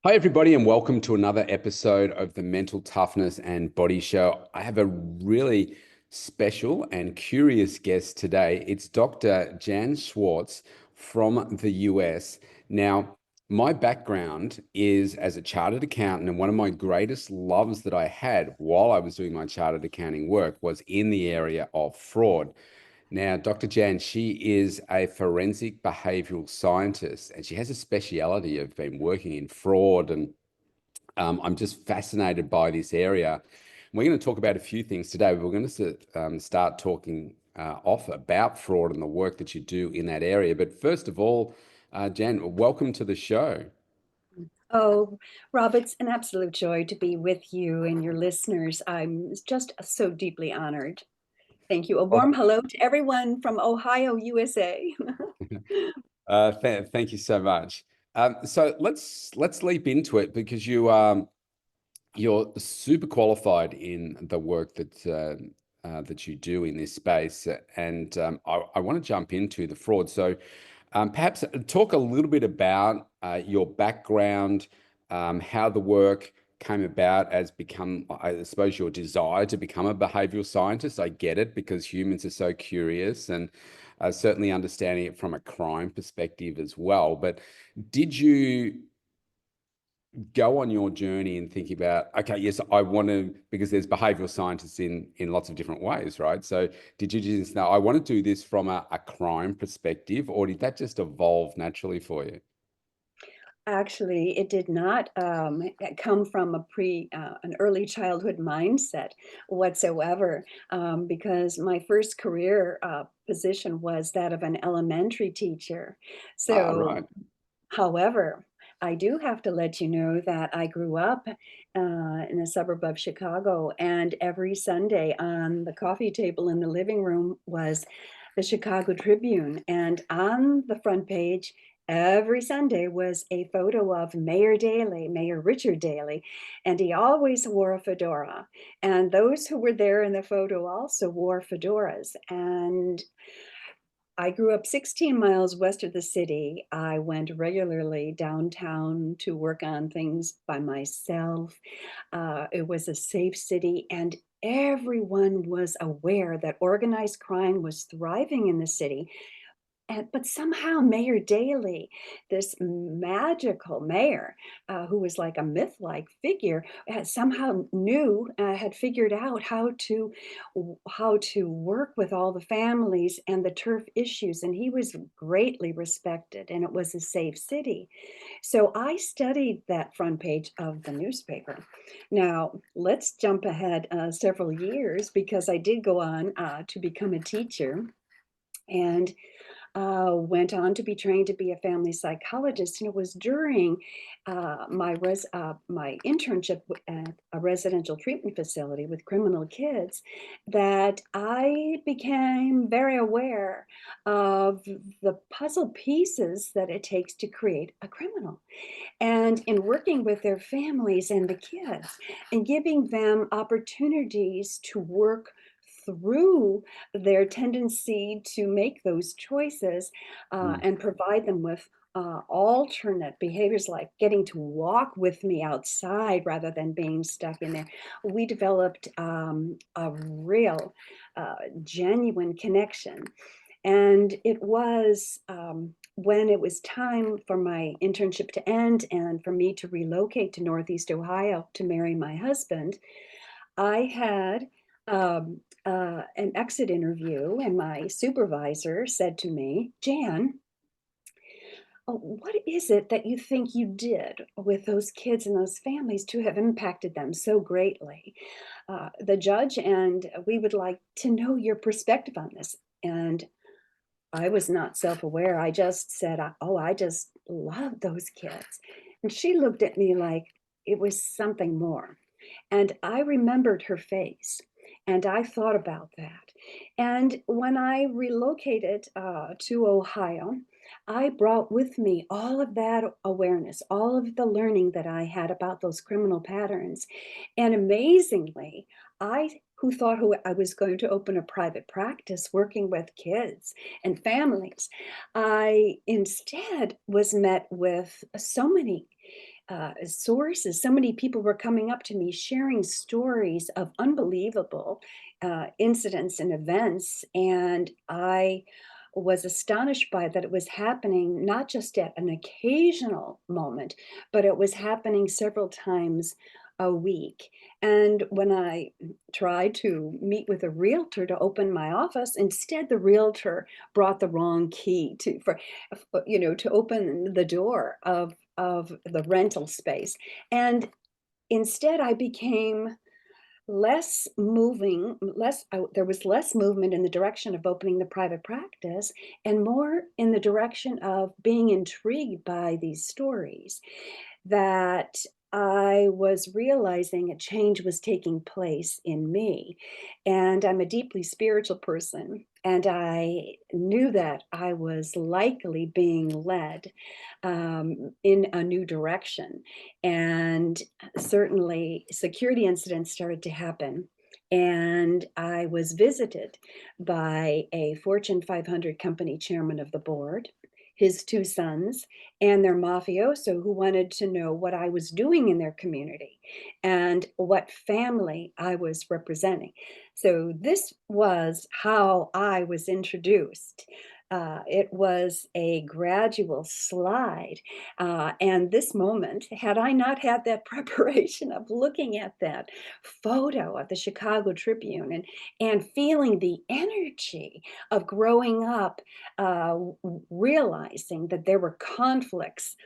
Hi, everybody, and welcome to another episode of the Mental Toughness and Body Show. I have a really special and curious guest today. It's Dr. Jan Schwartz from the US. Now, my background is as a chartered accountant, and one of my greatest loves that I had while I was doing my chartered accounting work was in the area of fraud. Now, Dr. Jan, she is a forensic behavioral scientist and she has a speciality of been working in fraud. And I'm just fascinated by this area. We're going to talk about a few things today. We're going to start talking off about fraud and the work that you do in that area. But first of all, Jan, welcome to the show. Oh, Rob, it's an absolute joy to be with you and your listeners. I'm just so deeply honored. Thank you. A warm hello to everyone from Ohio, USA. Thank you so much. So let's leap into it because you're super qualified in the work that you do in this space, and I want to jump into the fraud. So perhaps talk a little bit about your background, how the work came about as become, I suppose, your desire to become a behavioral scientist. I get it because humans are so curious and certainly understanding it from a crime perspective as well. But did you go on your journey and think about, okay, yes, I want to, because there's behavioral scientists in lots of different ways, right? So did you just know, I want to do this from a crime perspective, or did that just evolve naturally for you? Actually, it did not come from an early childhood mindset whatsoever, because my first career position was that of an elementary teacher. Ah, So right. However, I do have to let you know that I grew up in a suburb of Chicago, and every Sunday on the coffee table in the living room was the Chicago Tribune. And on the front page, every Sunday was a photo of Mayor Daley, Mayor Richard Daley, and he always wore a fedora. And those who were there in the photo also wore fedoras. And I grew up 16 miles west of the city. I went regularly downtown to work on things by myself. It was a safe city, and everyone was aware that organized crime was thriving in the city. But somehow Mayor Daley, this magical mayor, who was like a myth-like figure, somehow had figured out how to work with all the families and the turf issues, and he was greatly respected, and it was a safe city. So I studied that front page of the newspaper. Now let's jump ahead several years because I did go on to become a teacher and went on to be trained to be a family psychologist. And it was during my internship at a residential treatment facility with criminal kids that I became very aware of the puzzle pieces that it takes to create a criminal. And in working with their families and the kids and giving them opportunities to work through their tendency to make those choices Mm. and provide them with alternate behaviors like getting to walk with me outside rather than being stuck in there. We developed a real, genuine connection. And it was when it was time for my internship to end and for me to relocate to Northeast Ohio to marry my husband, I had an exit interview, and my supervisor said to me, Jan, what is it that you think you did with those kids and those families to have impacted them so greatly? The judge and we would like to know your perspective on this. And I was not self-aware. I just said, "Oh, I just love those kids." And she looked at me like it was something more. And I remembered her face, and I thought about that. And when I relocated to Ohio, I brought with me all of that awareness, all of the learning that I had about those criminal patterns. And amazingly, who I was going to open a private practice working with kids and families, I instead was met with so many sources. So many people were coming up to me sharing stories of unbelievable incidents and events. And I was astonished by that it was happening not just at an occasional moment, but it was happening several times a week. And when I tried to meet with a realtor to open my office, instead the realtor brought the wrong key to open the door of the rental space. And instead I became there was less movement in the direction of opening the private practice and more in the direction of being intrigued by these stories, that I was realizing a change was taking place in me. And I'm a deeply spiritual person. And I knew that I was likely being led in a new direction. And certainly, security incidents started to happen. And I was visited by a Fortune 500 company chairman of the board, his two sons, and their mafioso who wanted to know what I was doing in their community and what family I was representing. So this was how I was introduced. It was a gradual slide. And this moment, had I not had that preparation of looking at that photo of the Chicago Tribune and feeling the energy of growing up, realizing that there were conflicts,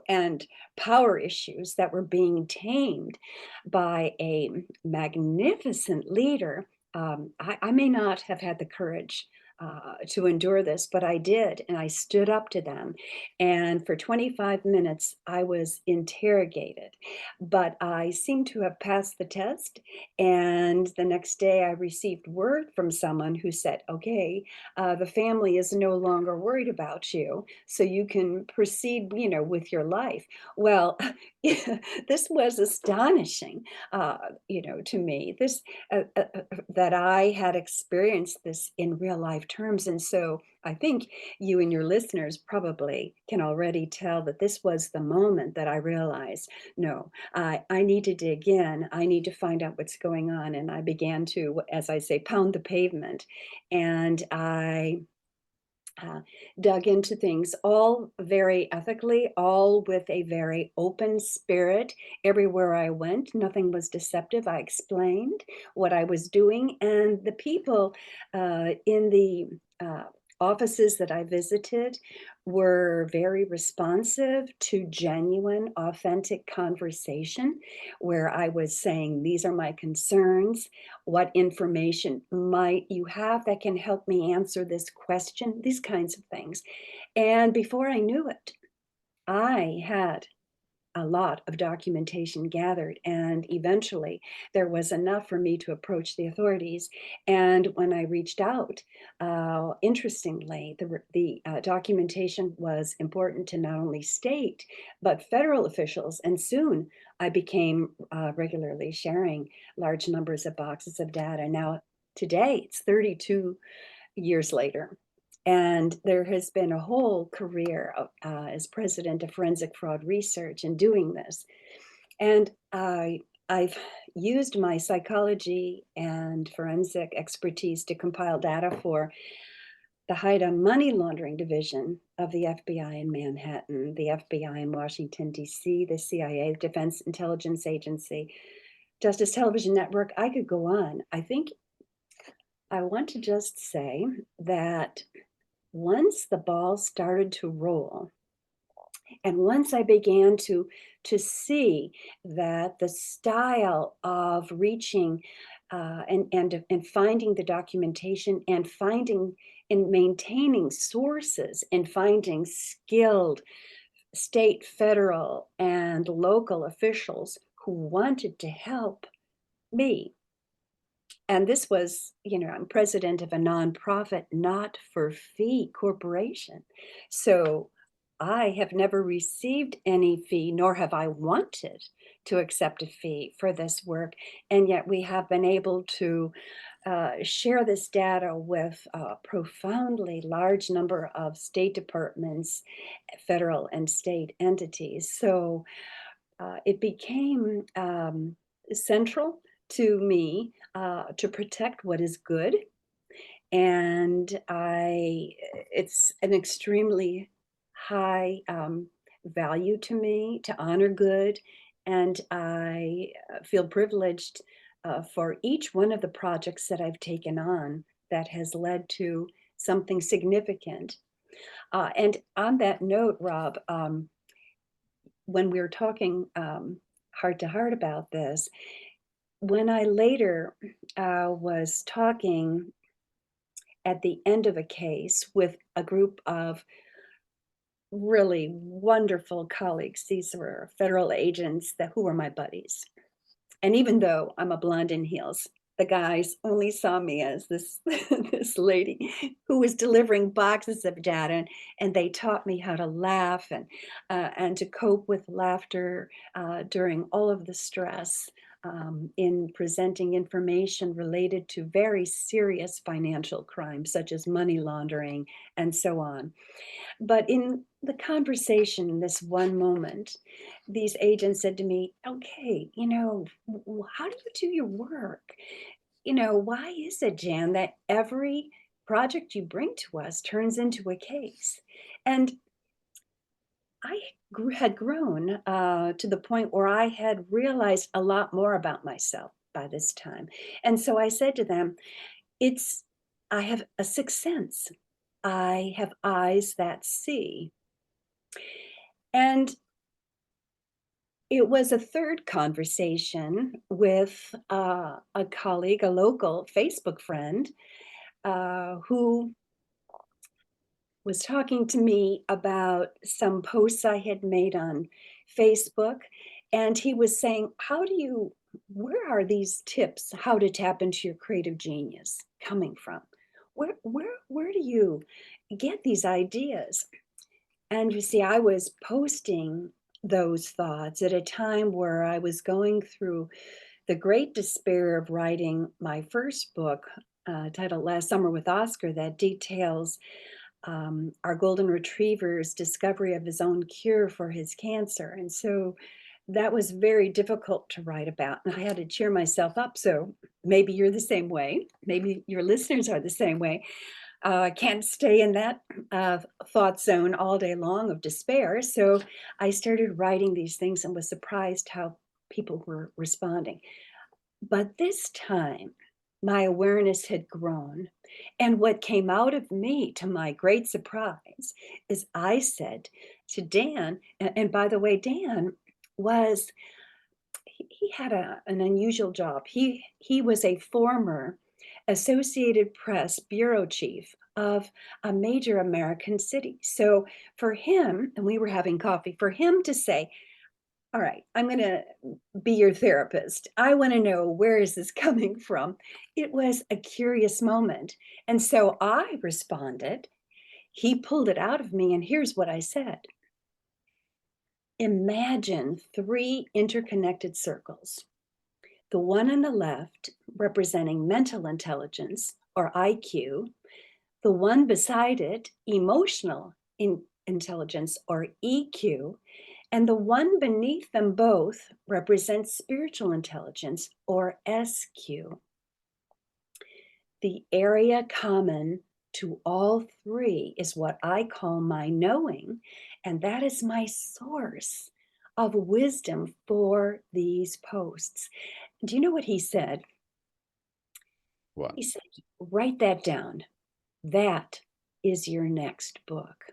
and power issues that were being tamed by a magnificent leader. I may not have had the courage to endure this, but I did, and I stood up to them. And for 25 minutes, I was interrogated, but I seemed to have passed the test. And the next day, I received word from someone who said, "Okay, the family is no longer worried about you, so you can proceed, with your life." Well, this was astonishing, to me. That I had experienced this in real life terms. And so I think you and your listeners probably can already tell that this was the moment that I realized, no, I need to dig in. I need to find out what's going on. And I began to, as I say, pound the pavement. And I uh, dug into things all very ethically, all with a very open spirit. Everywhere I went, nothing was deceptive. I explained what I was doing, and the people in the offices that I visited were very responsive to genuine, authentic conversation where I was saying, "These are my concerns. What information might you have that can help me answer this question?" These kinds of things. And before I knew it, I had a lot of documentation gathered, and eventually there was enough for me to approach the authorities. And when I reached out, interestingly, the documentation was important to not only state but federal officials. And soon I became regularly sharing large numbers of boxes of data. Now, today, it's 32 years later. And there has been a whole career as president of forensic fraud research in doing this. And I've used my psychology and forensic expertise to compile data for the Hide-on Money Laundering Division of the FBI in Manhattan, the FBI in Washington, D.C., the CIA, the Defense Intelligence Agency, Justice Television Network. I could go on. I think I want to just say that once the ball started to roll, and once I began to see that the style of reaching and finding the documentation and finding and maintaining sources and finding skilled state, federal, and local officials who wanted to help me. And this was, I'm president of a nonprofit, not for fee corporation. So I have never received any fee, nor have I wanted to accept a fee for this work. And yet we have been able to share this data with a profoundly large number of state departments, federal and state entities. So it became central to me to protect what is good. And it's an extremely high value to me to honor good. And I feel privileged for each one of the projects that I've taken on that has led to something significant. And on that note, Rob, when we were talking heart to heart about this, when I later was talking at the end of a case with a group of really wonderful colleagues, these were federal agents who were my buddies. And even though I'm a blonde in heels, the guys only saw me as this this lady who was delivering boxes of data, and they taught me how to laugh and to cope with laughter during all of the stress in presenting information related to very serious financial crimes such as money laundering and so on. But in the conversation, in this one moment, these agents said to me, okay, how do you do your work? Why is it, Jan, that every project you bring to us turns into a case? And I had grown to the point where I had realized a lot more about myself by this time. And so I said to them, I have a sixth sense. I have eyes that see. And it was a third conversation with a colleague, a local Facebook friend, who was talking to me about some posts I had made on Facebook. And he was saying, where are these tips, how to tap into your creative genius coming from? Where do you get these ideas? And you see, I was posting those thoughts at a time where I was going through the great despair of writing my first book, titled Last Summer with Oscar, that details our golden retriever's discovery of his own cure for his cancer. And so that was very difficult to write about. And I had to cheer myself up. So maybe you're the same way. Maybe your listeners are the same way. Can't stay in that thought zone all day long of despair. So I started writing these things and was surprised how people were responding. But this time, my awareness had grown. And what came out of me, to my great surprise, is I said to Dan, and by the way, Dan was, he had an unusual job. He was a former Associated Press bureau chief of a major American city. So for him, and we were having coffee, for him to say, all right, I'm going to be your therapist. I want to know, where is this coming from? It was a curious moment. And so I responded. He pulled it out of me, and here's what I said. Imagine three interconnected circles. The one on the left representing mental intelligence, or IQ. The one beside it, emotional intelligence, or EQ. And the one beneath them both represents spiritual intelligence, or SQ. The area common to all three is what I call my knowing, and that is my source of wisdom for these posts. Do you know what he said? What? He said, write that down. That is your next book.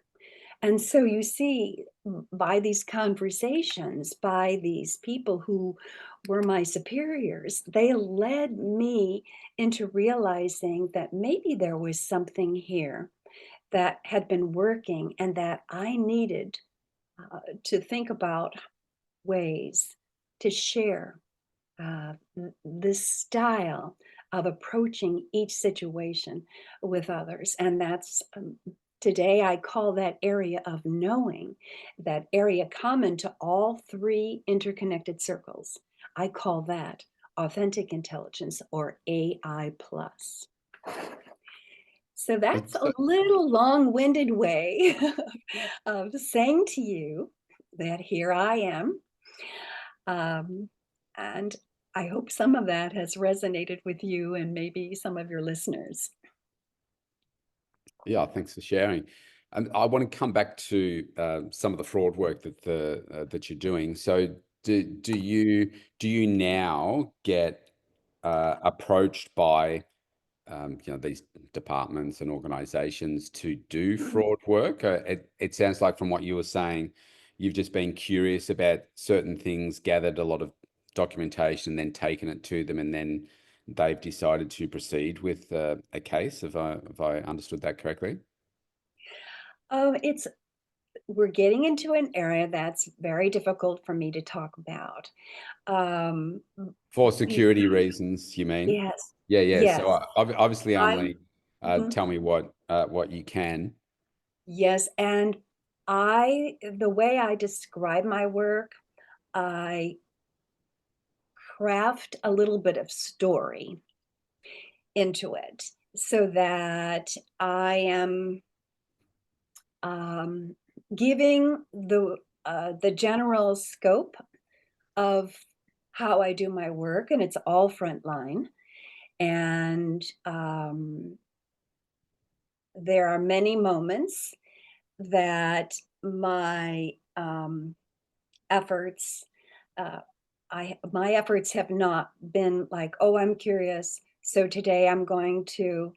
And so you see, by these conversations, by these people who were my superiors, they led me into realizing that maybe there was something here that had been working and that I needed to think about ways to share this style of approaching each situation with others. And that's today I call that area of knowing, that area common to all three interconnected circles. I call that authentic intelligence, or AI plus. So that's It's, a little long-winded way of saying to you that here I am. And I hope some of that has resonated with you and maybe some of your listeners. yeah, thanks for sharing. And I want to come back to some of the fraud work that you're doing. So do you now get approached by these departments and organizations to do fraud work? It sounds like from what you were saying, you've just been curious about certain things, gathered a lot of documentation, then taken it to them, and then they've decided to proceed with a case. Have I understood that correctly? It's We're getting into an area that's very difficult for me to talk about. Um, For y- security reasons, you mean? yes, Yeah, yeah. So yes, obviously I'm. only Mhm. tell me what you can. Yes, and the way I describe my work, I craft a little bit of story into it so that I am um, giving the general scope of how I do my work, and it's all frontline. And there are many moments that my efforts, uh, my efforts have not been like, oh, I'm curious, so today I'm going to,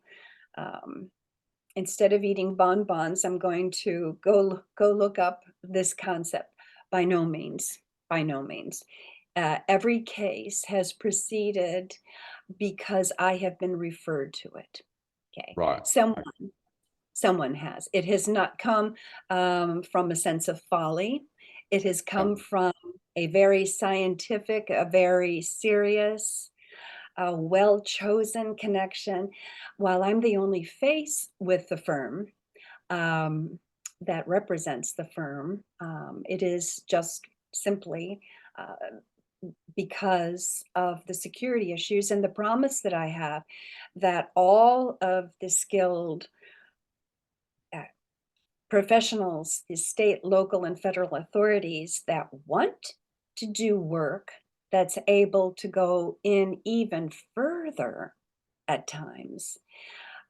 um, instead of eating bonbons, I'm going to go look up this concept. By no means, by no means. Every case has proceeded because I have been referred to it. Okay, Right. someone has. It has not come from a sense of folly. It has Yeah. come from a very scientific, a very serious, a well-chosen connection. While I'm the only face with the firm um, that represents the firm, it is just simply because of the security issues and the promise that I have that all of the skilled uh, professionals, the state, local, and federal authorities that want to do work that's able to go in even further at times.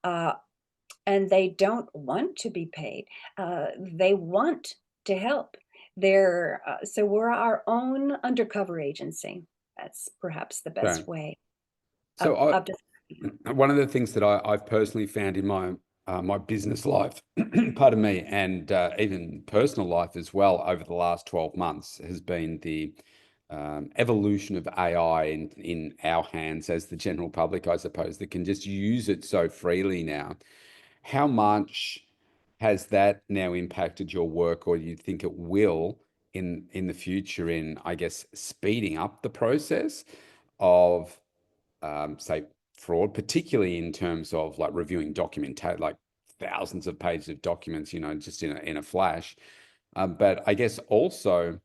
Uh, and they don't want to be paid. They want to help. So we're our own undercover agency. That's perhaps the Okay. best way So of describing one of the things that I've personally found in my business life, pardon me, and even personal life as well over the last 12 months has been the evolution of AI in our hands as the general public, I suppose, that can just use it so freely now. How much has that now impacted your work, or do you think it will in the future in, I guess, speeding up the process of say fraud, particularly in terms of like reviewing documentation, like thousands of pages of documents, just in a flash. But I guess also,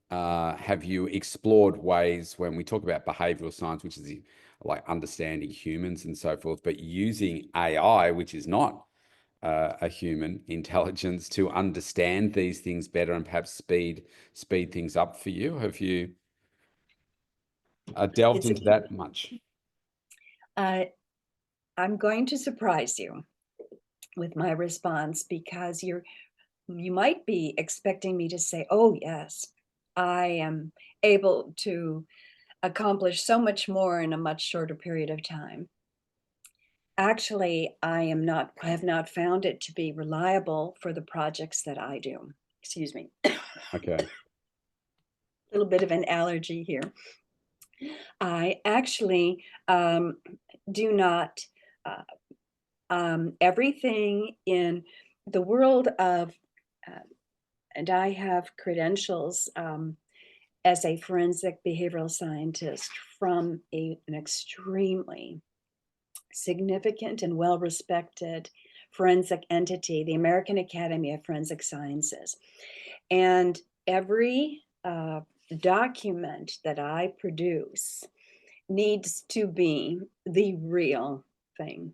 have you explored ways when we talk about behavioral science, which is like understanding humans and so forth, but using AI, which is not a human intelligence, to understand these things better and perhaps speed things up for you? Have you delved it's into that much? uh, I'm going to surprise you with my response because you might be expecting me to say, oh yes, I am able to accomplish so much more in a much shorter period of time. Actually, I have not found it to be reliable for the projects that I do. Excuse me, a Okay. little bit of an allergy here. I actually do not, uh, everything in the world of, uh, and I have credentials as a forensic behavioral scientist from an extremely significant and well-respected forensic entity, the American Academy of Forensic Sciences. And every document that I produce needs to be the real thing.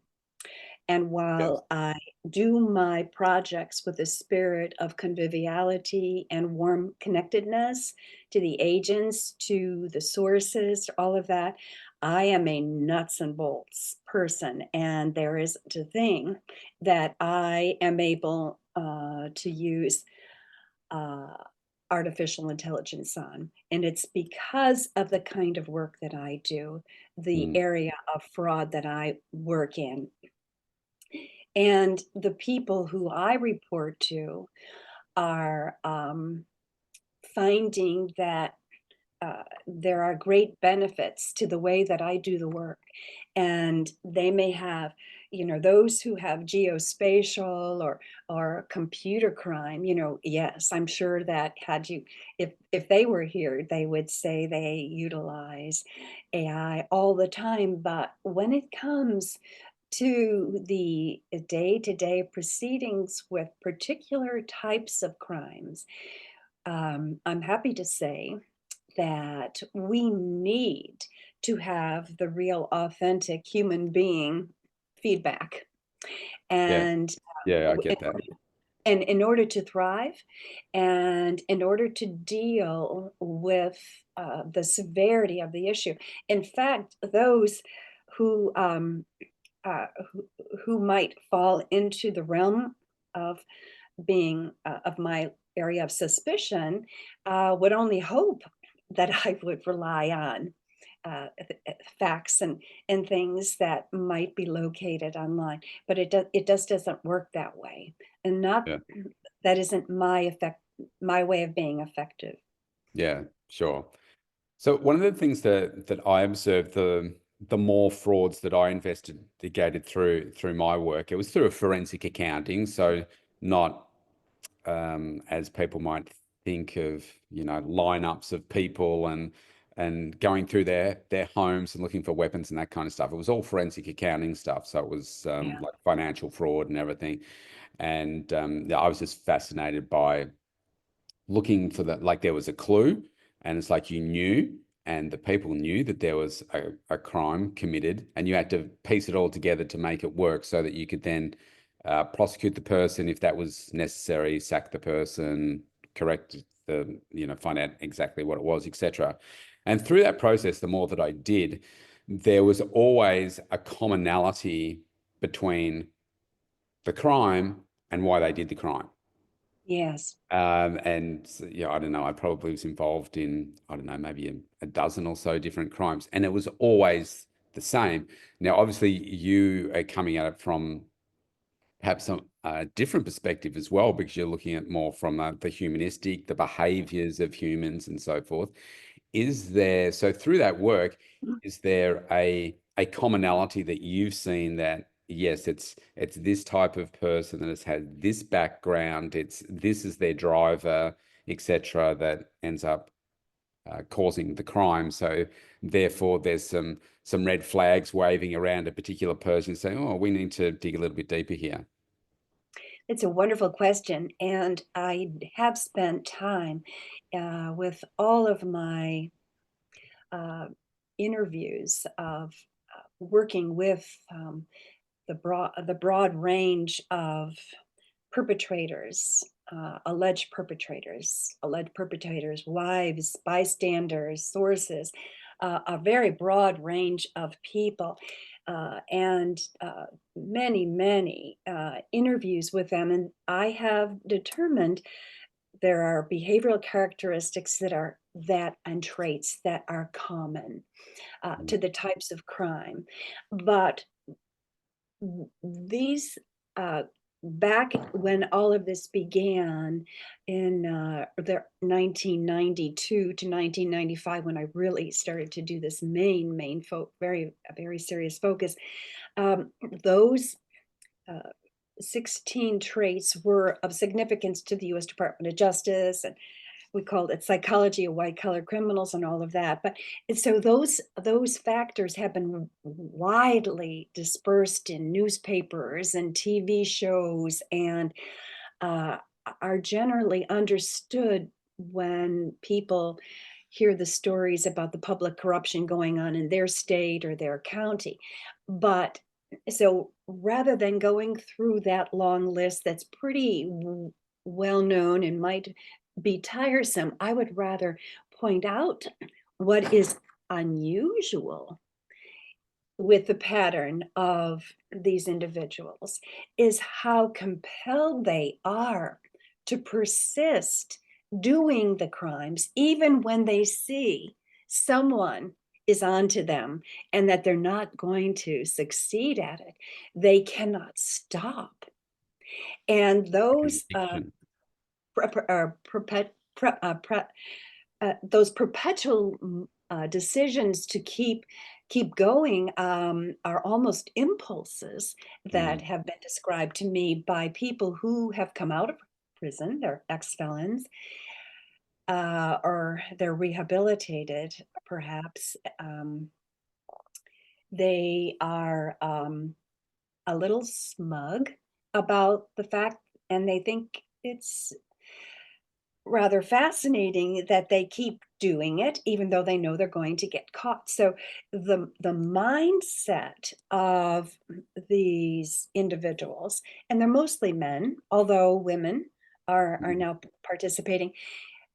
And Yes. while I do my projects with a spirit of conviviality and warm connectedness to the agents, to the sources, all of that, I am a nuts and bolts person. And there is a thing that I am able to use uh, artificial intelligence on. And it's because of the kind of work that I do, the Mm, area of fraud that I work in. And the people who I report to are finding that there are great benefits to the way that I do the work. And they may have, those who have geospatial or computer crime, yes, I'm sure that if they were here, they would say they utilize AI all the time. But when it comes to the day-to-day proceedings with particular types of crimes, I'm happy to say that we need to have the real authentic human being feedback. yeah. And Yeah, I w- in get that. order, and in order to thrive and in order to deal with the severity of the issue, in fact, those who, who might fall into the realm of being of my area of suspicion would only hope that I would rely on facts and things that might be located online, but it just doesn't work that way, and not Yeah. that isn't my way of being effective. Yeah, sure. So one of the things that I observed, the more frauds that I investigated through my work, it was through a forensic accounting. So not as people might think of, lineups of people and going through their homes and looking for weapons and that kind of stuff. It was all forensic accounting stuff. So it was Yeah. like financial fraud and everything. And yeah, I was just fascinated by looking for that, like there was a clue, and it's like you knew, and the people knew that there was a crime committed, and you had to piece it all together to make it work so that you could then prosecute the person if that was necessary, sack the person, correct find out exactly what it was, etc. And through that process, the more that I did, there was always a commonality between the crime and why they did the crime. Yes. And yeah, I don't know, I probably was involved in, I don't know, maybe a dozen or so different crimes, and it was always the same. Now, obviously, you are coming at it from perhaps some different perspective as well, because you're looking at more from the humanistic, the behaviors of humans and so forth. Is there, so through that work, is there a commonality that you've seen that yes, it's this type of person that has had this background, it's this is their driver, etc., that ends up causing the crime. So therefore, there's some red flags waving around a particular person saying, "Oh, we need to dig a little bit deeper here." It's a wonderful question, and I have spent time with all of my uh, interviews of working with the broad range of perpetrators, alleged perpetrators, wives, bystanders, sources, a very broad range of people, and many, many interviews with them. And I have determined there are behavioral characteristics and traits that are common Mm. to the types of crime, but these uh, back when all of this began in the 1992 to 1995, when I really started to do this very serious focus, um, those uh, 16 traits were of significance to the U.S. Department of Justice, and we called it psychology of white collar criminals and all of that. But so those factors have been widely dispersed in newspapers and TV shows, and uh, are generally understood when people hear the stories about the public corruption going on in their state or their county. But so rather than going through that long list that's pretty well known and might be tiresome, I would rather point out what is unusual with the pattern of these individuals is how compelled they are to persist doing the crimes, even when they see someone is onto them and that they're not going to succeed at it. They cannot stop. And those Conviction. those perpetual decisions to keep going are almost impulses that Mm, have been described to me by people who have come out of prison. They're ex-felons, or they're rehabilitated, perhaps. They are a little smug about the fact, and they think it's rather fascinating that they keep doing it even though they know they're going to get caught. So the mindset of these individuals, and they're mostly men, although women are mm, now participating,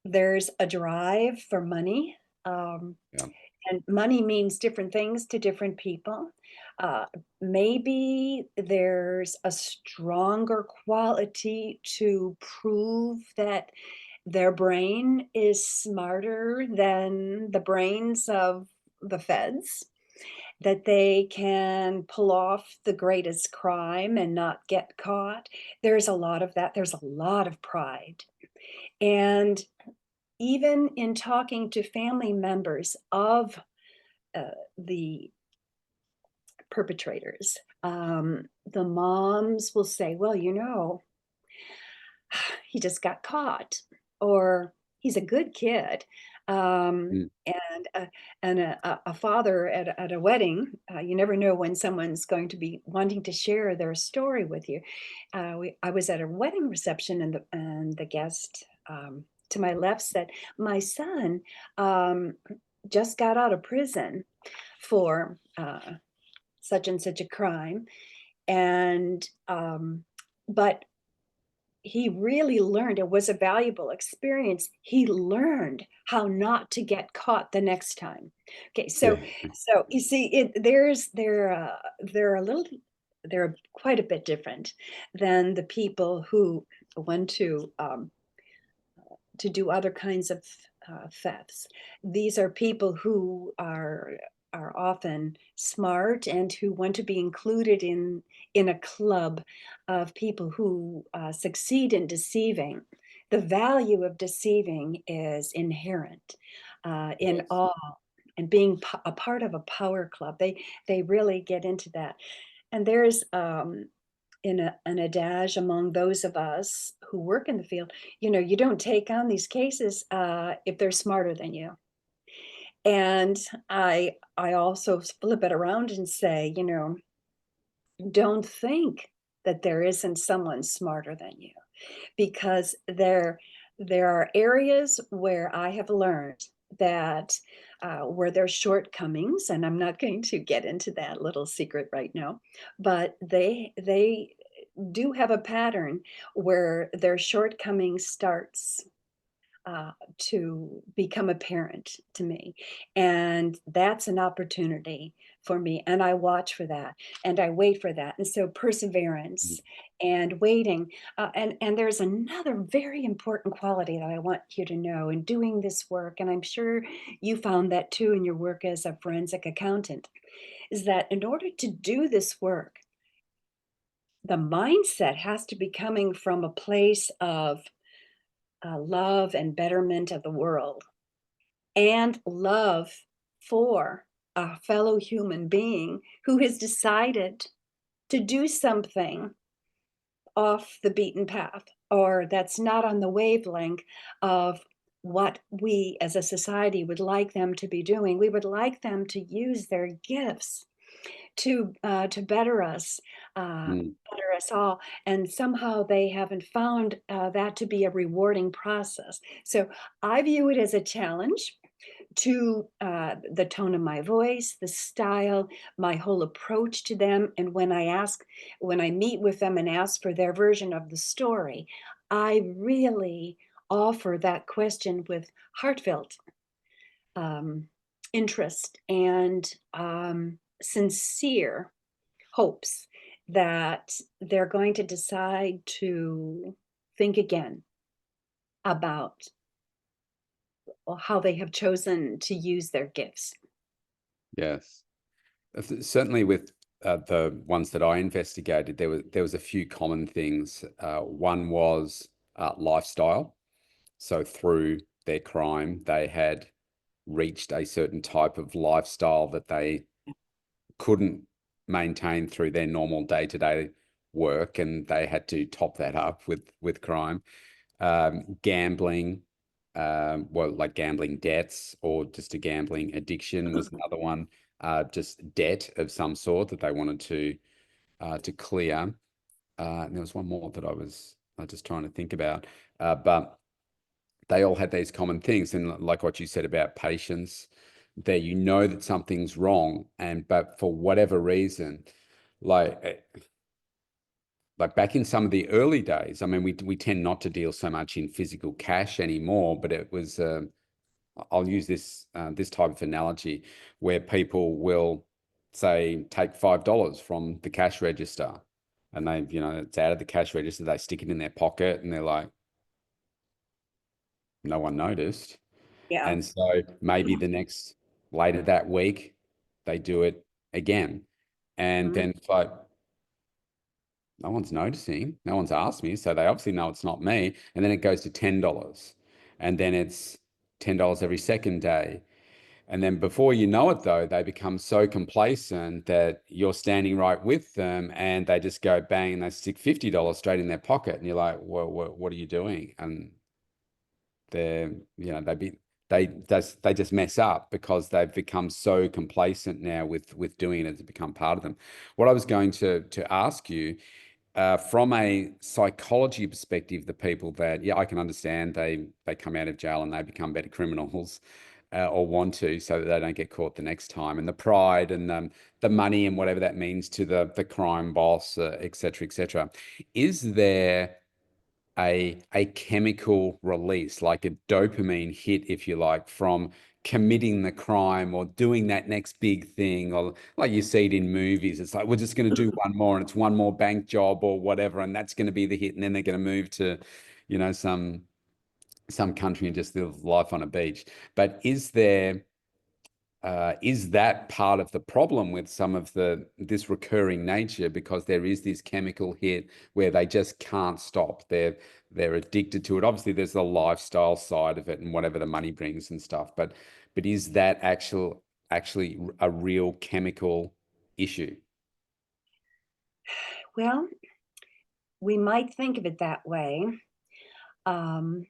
there's a drive for money. Um, yeah. and money means different things to different people. Uh, Maybe there's a stronger quality to prove that their brain is smarter than the brains of the feds, that they can pull off the greatest crime and not get caught. There's a lot of that. There's a lot of pride. And even in talking to family members of the perpetrators, the moms will say, well, he just got caught, or he's a good kid. Mm, And a father at a wedding, you never know when someone's going to be wanting to share their story with you. I was at a wedding reception, and the guest to my left said, my son just got out of prison for such and such a crime. And but he really learned, it was a valuable experience. He learned how not to get caught the next time. Okay, so yeah. you see, they're a little, they're quite a bit different than the people who want to do other kinds of thefts. These are people who are often smart and who want to be included in a club of people who succeed in deceiving. The value of deceiving is inherent in Yes. all, and being a part of a power club. They really get into that. And there's an adage among those of us who work in the field, you don't take on these cases if they're smarter than you. And I also flip it around and say, don't think that there isn't someone smarter than you, because there are areas where I have learned that where there's shortcomings, and I'm not going to get into that little secret right now, but they do have a pattern where their shortcoming starts to become apparent to me. And that's an opportunity for me. And I watch for that and I wait for that. And so Mm, perseverance and waiting. And there's another very important quality that I want you to know in doing this work. And I'm sure you found that too in your work as a forensic accountant, is that in order to do this work, the mindset has to be coming from a place of love and betterment of the world, and love for a fellow human being who has decided to do something off the beaten path, or that's not on the wavelength of what we as a society would like them to be doing. We would like them to use their gifts to mm, better us all. And somehow they haven't found that to be a rewarding process. So I view it as a challenge. to the tone of my voice, the style, my whole approach to them. And when I meet with them and ask for their version of the story, I really offer that question with heartfelt um, interest and sincere hopes that they're going to decide to think again about how they have chosen to use their gifts. Yes. Certainly with the ones that I investigated, there was a few common things. One was lifestyle. So through their crime, they had reached a certain type of lifestyle that they couldn't maintain through their normal day-to-day work, and they had to top that up with crime. Gambling, well, like gambling debts or just a gambling addiction was another one. Just debt of some sort that they wanted to clear. And there was one more that I was just trying to think about, but they all had these common things. And like what you said about patience, there you know that something's wrong, and but for whatever reason, like like back in some of the early days, I mean, we tend not to deal so much in physical cash anymore, but it was I'll use this type of analogy where people will say take $5 from the cash register, and they, you know, it's out of the cash register, they stick it in their pocket, and they're like, no one noticed. Yeah. And so maybe the next later that week, they do it again. And Mhm. then it's like, no one's noticing. No one's asked me. So they obviously know it's not me. And then it goes to $10. And then it's $10 every second day. And then before you know it, though, they become so complacent that you're standing right with them and they just go bang and they stick $50 straight in their pocket. And you're like, well, what are you doing? And they're, you know, they just mess up because they've become so complacent now with doing it to become part of them. What I was going to ask you, from a psychology perspective, the people that, yeah, I can understand they come out of jail and they become better criminals, or want to, so that they don't get caught the next time, and the pride and the money and whatever that means to the crime boss, et cetera, et cetera. Is there a chemical release, like a dopamine hit, if you like, from committing the crime or doing that next big thing, or like you see it in movies, it's like we're just going to do one more and it's one more bank job or whatever, and that's going to be the hit, and then they're going to move to, you know, some country and just live life on a beach. But is that part of the problem with some of this recurring nature, because there is this chemical hit where they just can't stop? They're addicted to it. Obviously, there's the lifestyle side of it and whatever the money brings and stuff. But is that actually a real chemical issue? Well, we might think of it that way. Um,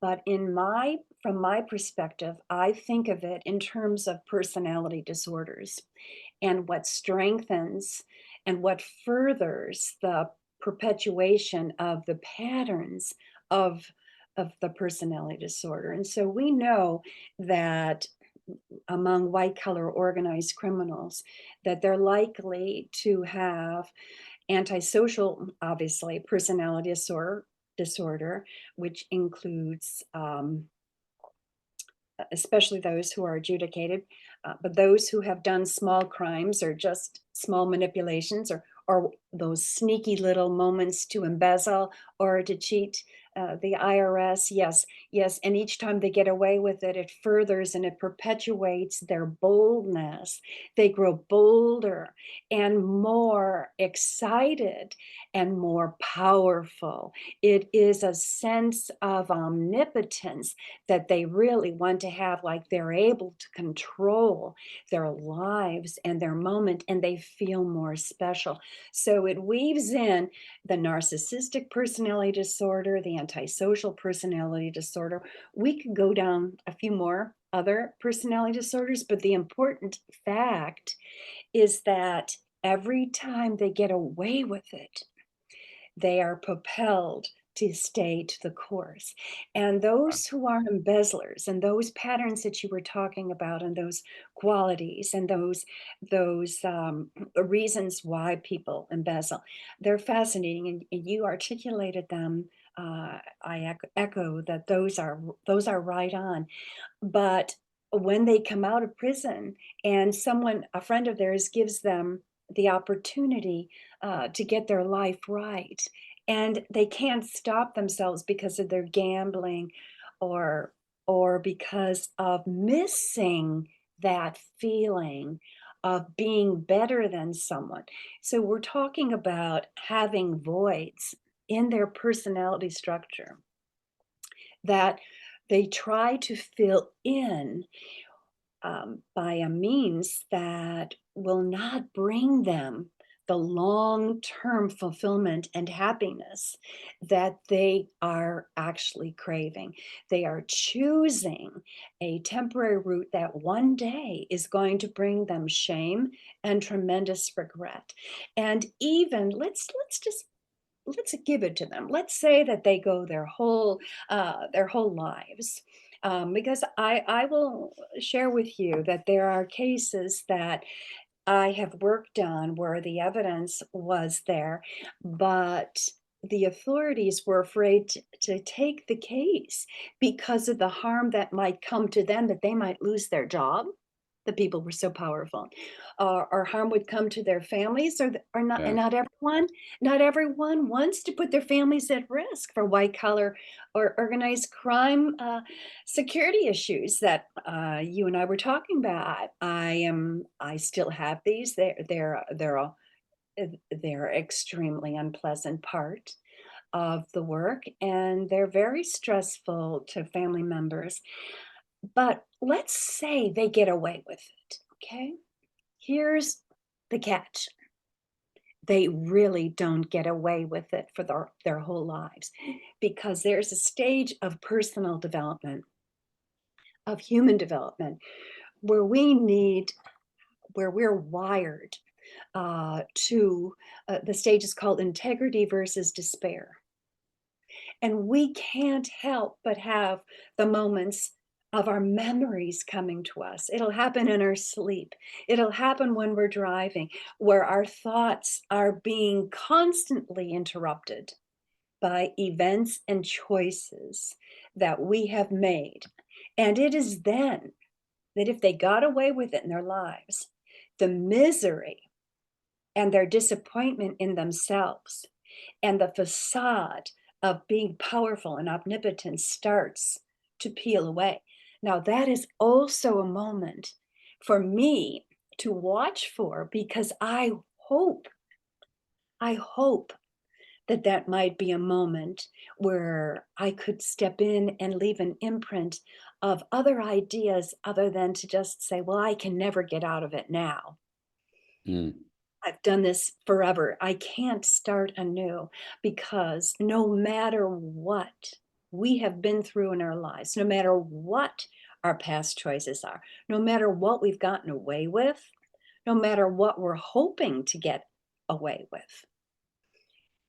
but from my perspective, I think of it in terms of personality disorders and what strengthens and what furthers the perpetuation of the patterns of the personality disorder. And so we know that among white collar organized criminals, that they're likely to have antisocial, obviously, personality disorder, which includes especially those who are adjudicated, but those who have done small crimes or just small manipulations, or those sneaky little moments to embezzle or to cheat the IRS. Yes, yes. And each time they get away with it, it furthers and it perpetuates their boldness. They grow bolder and more excited and more powerful. It is a sense of omnipotence that they really want to have, like they're able to control their lives and their moment, and they feel more special. So it weaves in the narcissistic personality disorder, the antisocial personality disorder. We could go down a few more other personality disorders, but the important fact is that every time they get away with it, they are propelled to stay to the course. And those who are embezzlers and those patterns that you were talking about and those qualities and those reasons why people embezzle, they're fascinating and you articulated them. I echo that those are right on. But when they come out of prison and a friend of theirs gives them the opportunity to get their life right, and they can't stop themselves because of their gambling or because of missing that feeling of being better than someone. So we're talking about having voids in their personality structure that they try to fill in by a means that will not bring them the long term fulfillment and happiness that they are actually craving. They are choosing a temporary route that one day is going to bring them shame and tremendous regret. And even let's give it to them. Let's say that they go their whole lives. Because I will share with you that there are cases that I have worked on where the evidence was there, but the authorities were afraid to take the case because of the harm that might come to them, that they might lose their job. The people were so powerful, or harm would come to their families, or not. And Yeah. not everyone wants to put their families at risk for white collar or organized crime security issues that you and I were talking about. I still have these. They're extremely unpleasant part of the work, and they're very stressful to family members. But let's say they get away with it, okay? Here's the catch. They really don't get away with it for their whole lives because there's a stage of personal development, of human development, where where we're wired to, the stage is called integrity versus despair. And we can't help but have the moments of our memories coming to us. It'll happen in our sleep. It'll happen when we're driving, where our thoughts are being constantly interrupted by events and choices that we have made. And it is then that if they got away with it in their lives, the misery and their disappointment in themselves and the facade of being powerful and omnipotent starts to peel away. Now, that is also a moment for me to watch for because I hope that that might be a moment where I could step in and leave an imprint of other ideas other than to just say, well, I can never get out of it now. Mm. I've done this forever. I can't start anew because no matter what we have been through in our lives, no matter what our past choices are, no matter what we've gotten away with, no matter what we're hoping to get away with,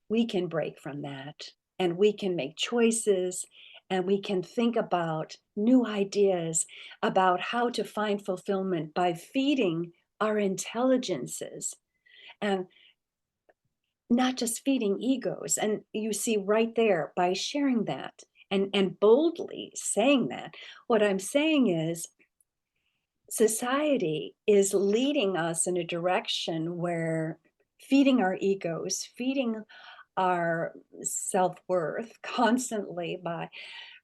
we can break from that and we can make choices and we can think about new ideas about how to find fulfillment by feeding our intelligences and not just feeding egos. And you see right there by sharing that and boldly saying that, what I'm saying is society is leading us in a direction where feeding our egos, feeding our self-worth constantly by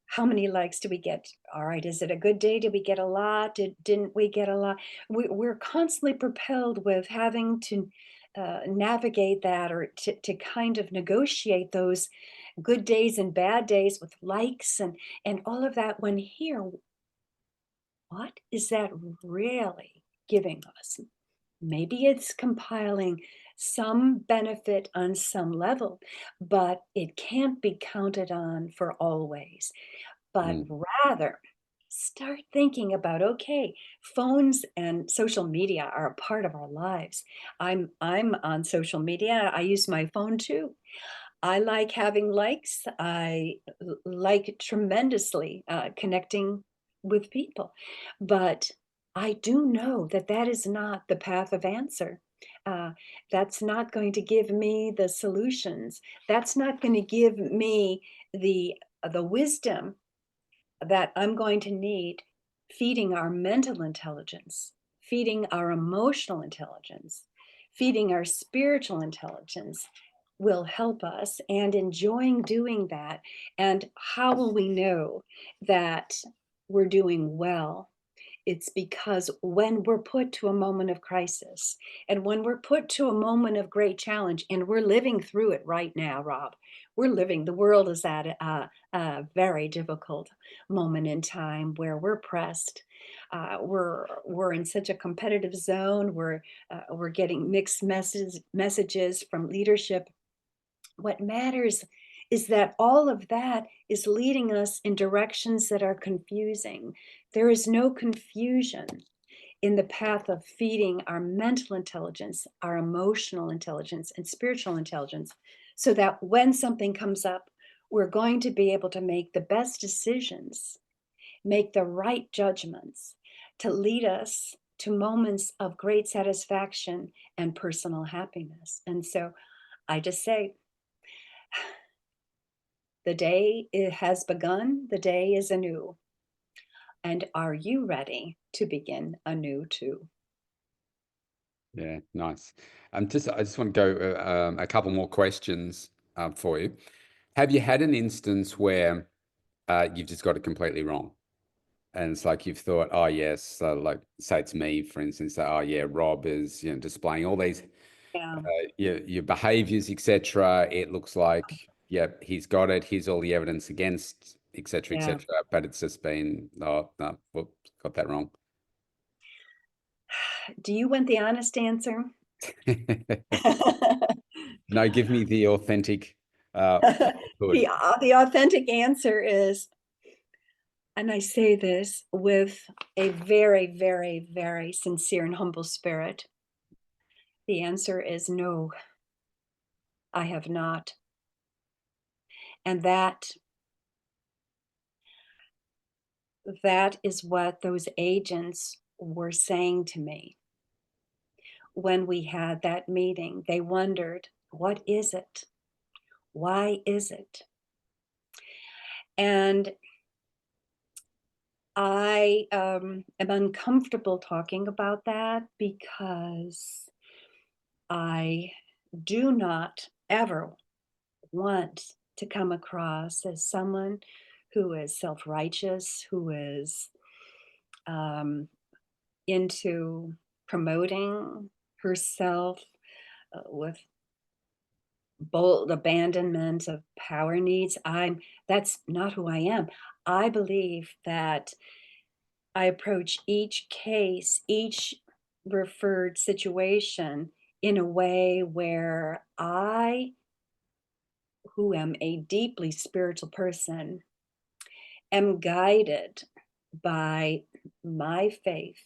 how many likes do we get? All right, is it a good day? Did we get a lot? Didn't we get a lot? We're constantly propelled with having to navigate that or to kind of negotiate those good days and bad days with likes and all of that. When here, what is that really giving us? Maybe it's compiling some benefit on some level, but it can't be counted on for always. But Mm. rather, start thinking about okay, phones and social media are a part of our lives. I'm on social media. I use my phone too. I like having likes. I like tremendously connecting with people. But I do know that that is not the path of answer. Uh, that's not going to give me the solutions. That's not going to give me the wisdom that I'm going to need feeding our mental intelligence, feeding our emotional intelligence, feeding our spiritual intelligence will help us. And enjoying doing that. And how will we know that we're doing well? It's because when we're put to a moment of crisis and when we're put to a moment of great challenge, and we're living through it right now, Rob, the world is at a very difficult moment in time where we're pressed. We're in such a competitive zone. We're getting mixed messages from leadership. What matters is that all of that is leading us in directions that are confusing. There is no confusion in the path of feeding our mental intelligence, our emotional intelligence, and spiritual intelligence, so that when something comes up, we're going to be able to make the best decisions, make the right judgments to lead us to moments of great satisfaction and personal happiness. And so I just say, the day it has begun, the day is anew. And are you ready to begin anew too? Yeah, nice. I just want to go a couple more questions for you. Have you had an instance where you've just got it completely wrong? And it's like you've thought, oh yes, so like say it's me, for instance, oh yeah, Rob is displaying all these Yeah, your behaviors, etc. It looks like, yeah, he's got it. Here's all the evidence against, etc., yeah. etc. But it's just been, oh no, whoops, got that wrong. Do you want the honest answer? No, give me the authentic. If you could. The authentic answer is, and I say this with a very, very, very sincere and humble spirit. The answer is no, I have not. And that is what those agents were saying to me when we had that meeting. They wondered, what is it? Why is it? And I am uncomfortable talking about that because I do not ever want to come across as someone who is self-righteous, who is um, into promoting herself with bold abandonment of power needs. That's not who I am. I believe that I approach each case, each referred situation in a way where I, who am a deeply spiritual person, am guided by my faith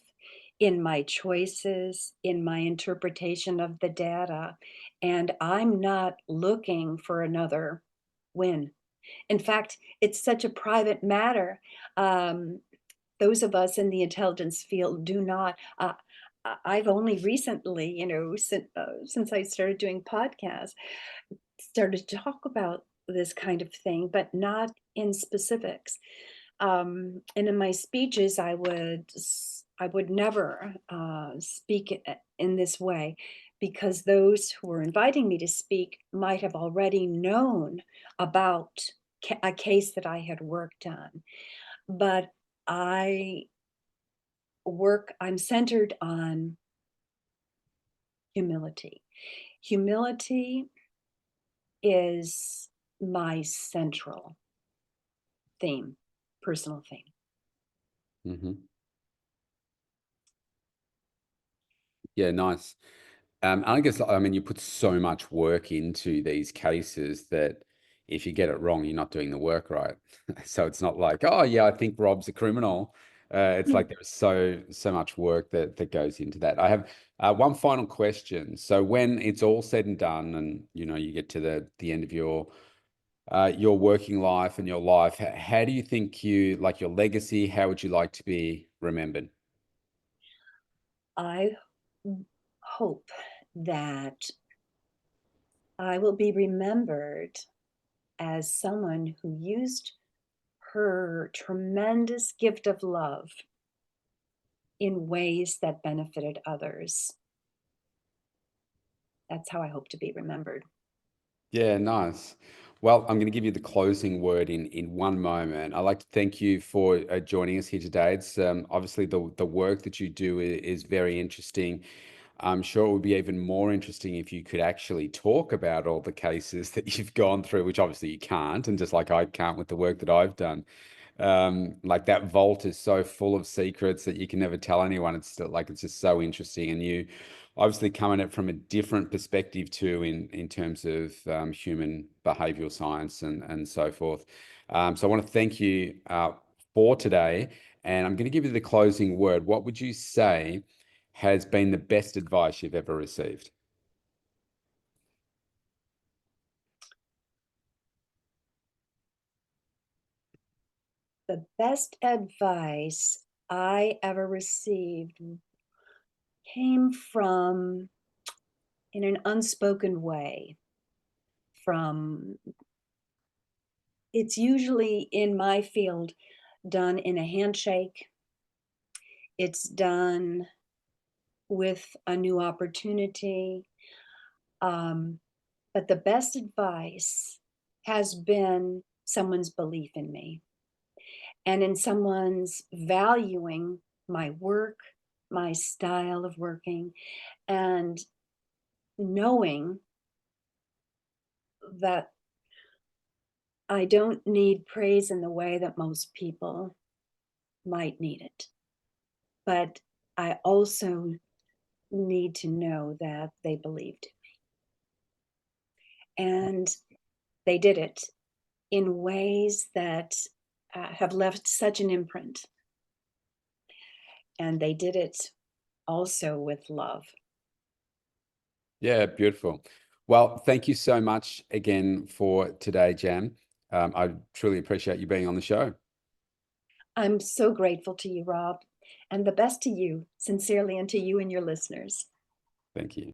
in my choices, in my interpretation of the data, and I'm not looking for another win. In fact, it's such a private matter. Um, those of us in the intelligence field do not. I've only recently, since I started doing podcasts, started to talk about this kind of thing, but not in specifics. And in my speeches, I would never speak in this way, because those who were inviting me to speak might have already known about a case that I had worked on. But I I'm centered on humility. Humility is my central theme, personal theme. Hmm. Yeah, nice. I guess, I mean, you put so much work into these cases that if you get it wrong, you're not doing the work right. So it's not like, oh yeah, I think Rob's a criminal. It's like there's so much work that goes into that. I have one final question. So when it's all said and done, and you get to the end of your working life and your life, how do you think you like your legacy? How would you like to be remembered? I hope that I will be remembered as someone who used her tremendous gift of love in ways that benefited others. That's how I hope to be remembered. Yeah, nice. Well, I'm going to give you the closing word in one moment. I'd like to thank you for joining us here today. It's obviously the work that you do is very interesting. I'm sure it would be even more interesting if you could actually talk about all the cases that you've gone through, which obviously you can't, and just like I can't with the work that I've done. Like that vault is so full of secrets that you can never tell anyone. It's still like it's just so interesting, and you obviously come at it from a different perspective too, in terms of human behavioral science and so forth. So I want to thank you for today, and I'm going to give you the closing word. What would you say has been the best advice you've ever received? The best advice I ever received came from, in an unspoken way, from, it's usually in my field done in a handshake. It's done with a new opportunity. But the best advice has been someone's belief in me and in someone's valuing my work, my style of working, and knowing that I don't need praise in the way that most people might need it. But I also need to know that they believed. And they did it in ways that have left such an imprint. And they did it also with love. Yeah, beautiful. Well, thank you so much again for today, Jan. I truly appreciate you being on the show. I'm so grateful to you, Rob, and the best to you, sincerely, and to you and your listeners. Thank you.